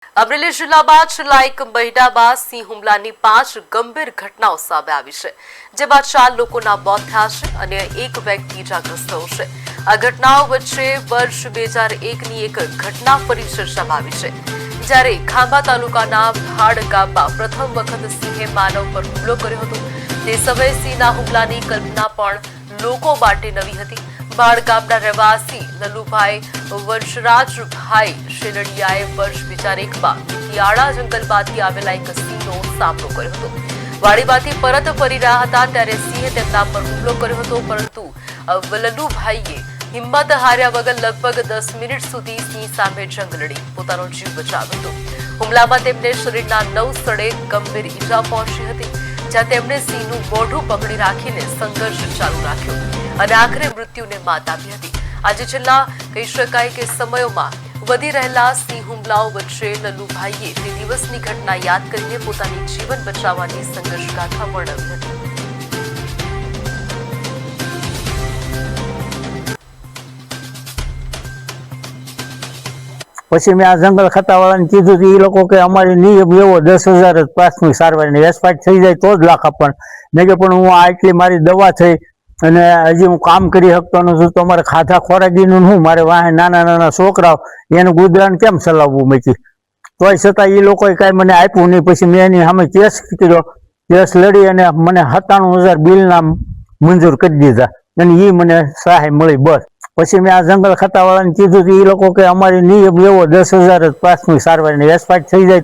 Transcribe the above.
અમરેલી જિલ્લામાં છેલ્લા એક મહિના બાદ સિંહ હુમલાની 5 ગંભીર ઘટનાઓ સામે આવી છે, જેમાં 4 લોકોના મોત થયા છે અને એક વ્યક્તિ ઇજાગ્રસ્ત થયો છે. આ ઘટનાઓ વચ્ચે વર્ષ 2001ની એક ઘટના ફરી ચર્ચામાં આવી છે, જ્યારે ખાંભા તાલુકાના ભાડ ગામમાં પ્રથમ વખત સિંહે માનવ પર હુમલો કર્યો હતો. તે સમયે સિંહના હુમલાની કલ્પના પણ લોકો માટે નવી હતી. ભાડ ગામના રહેવાસી નલુભાઈ વંશરાજભાઈ શેલડિયાએ વર્ષ 2001માં તિયાળા જંગલમાંથી આવેલા એક સિંહનો સામનો કર્યો હતો. વાડીમાંથી પરત ફરી રહ્યા હતા ત્યારે સિંહે તેમના પર હુમલો કર્યો હતો, પરંતુ લલુભાઈએ હિંમત હાર્યા વગર લગભગ 10 મિનિટ સુધી સિંહ સામે જંગ લડી પોતાનો જીવ બચાવ્યો હતો. હુમલામાં તેમને શરીરના 9 સ્થળે ગંભીર ઈજા પહોંચી હતી, જ્યાં તેમણે સિંહનું મોઢું પકડી રાખીને સંઘર્ષ ચાલુ રાખ્યો અને આખરે મૃત્યુને માત આપી હતી. આજે છેલ્લા કહી શકાય કે સમયોમાં વધી રહેલા સિંહ હુમલાઓ વચ્ચે લલુભાઈએ તે દિવસની ઘટના યાદ કરીને પોતાની જીવન બચાવવાની સંઘર્ષ ગાથા વર્ણવી હતી. પછી મેં આ જંગલ ખાતાવાળાને કીધું કે એ લોકો કે અમારી નિયમ એવો 10,000 જ પ્રાથમિક સારવારની એક્સપાયર થઈ જાય તો જ લાખ આપણ. મેં કે પણ હું આટલી મારી દવા થઈ અને હજી હું કામ કરી શકતો નથી, તો અમારે ખાધા ખોરાકીનું શું, મારે વાહે નાના નાના છોકરાઓ એનું ગુજરાન કેમ ચલાવવું મેં. તોય છતાં એ લોકોએ કાંઈ મને આપ્યું નહીં. પછી મેં એની સામે કેસ કર્યો, કેસ લડી અને મને 97,000 બિલના મંજૂર કરી દીધા અને એ મને સહાય મળી. બસ પછી મેં આ જંગલ ખાતાવાળાને કીધું કે એ લોકો કે અમારી નિયમ એવો 10,000 જ પ્રાથમિક સારવારની એક્સપાયર થઈ જાય